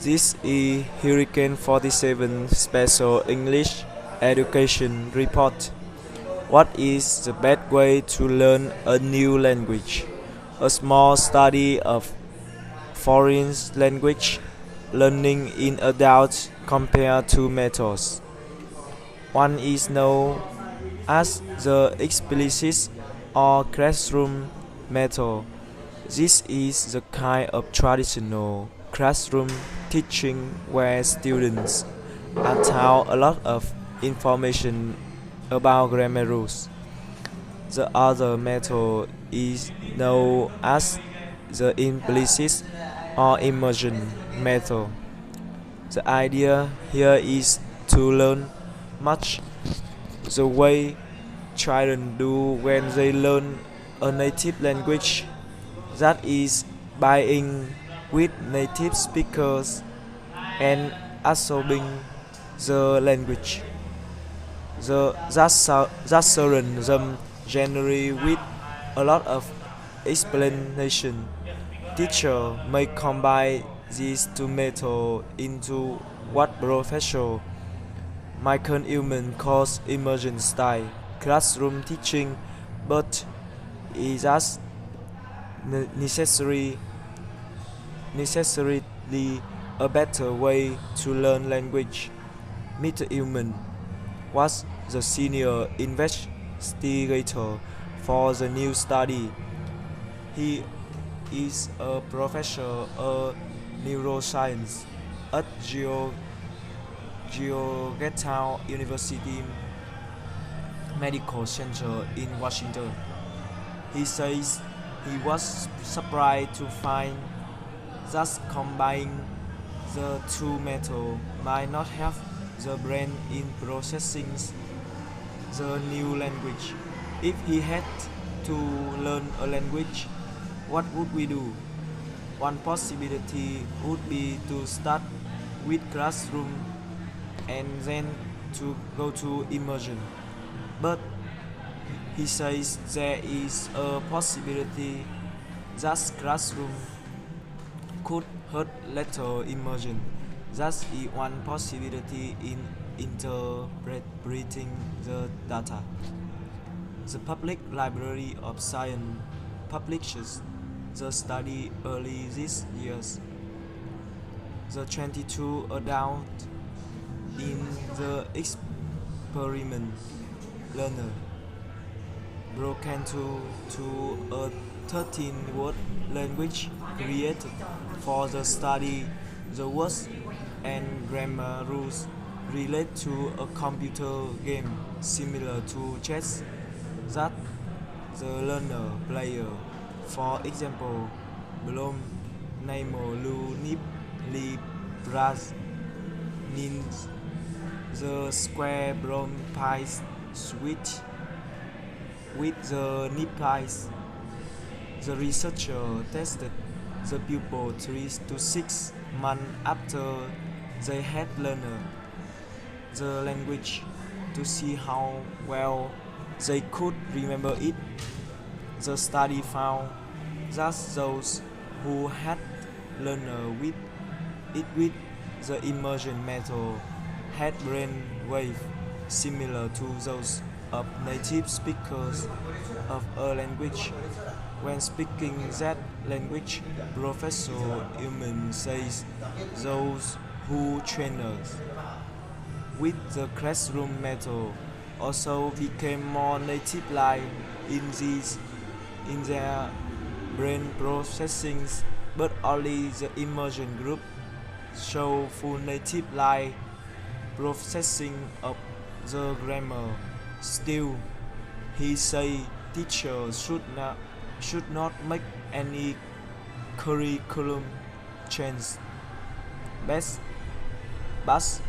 This is Hurricane 47 Special English Education Report. What is the best way to learn a new language? A small study of foreign language learning in adults compared to methods. One is known as the explicit or classroom method. This is the kind of traditional classroom teaching where students are taught a lot of information about grammar rules. The other method is known as the implicit or immersion method. The idea here is to learn much the way children do when they learn a native language, that is, being with native speakers and absorbing the language. That surrounds them generally with a lot of explanation. Teacher may combine these two methods into what Professor Michael Ullman calls immersion style classroom teaching, but is as necessarily a better way to learn language. Mr. Ullman was the senior investigator for the new study. He is a professor of neuroscience at Georgetown University Medical Center in Washington. He says he was surprised to find that combining the two methods might not help the brain in processing the new language. If he had to learn a language, what would we do? One possibility would be to start with classroom and then to go to immersion. But he says there is a possibility that classroom could hurt later immersion. That is one possibility in interpreting the data. The Public Library of Science publishes the study early this year. The 22 adults in the experiment learner broken to a 13-word language created for the study. The words and grammar rules relate to a computer game similar to chess that the learner player. For example, Blom, Nemo, Lu, Nip, Li, Braz, Nins, the square Blom pies switch with the nip pies. The researcher tested the pupil 3 to 6 months after they had learned the language to see how well they could remember it. The study found that those who had learned with the immersion method had brain waves similar to those of native speakers of a language. When speaking that language, Professor Ullman says those who trained with the classroom method also became more native-like in their brain processing, but only the immersion group show full native-like processing of the grammar. Still, he says teachers should not make any curriculum change. Best, but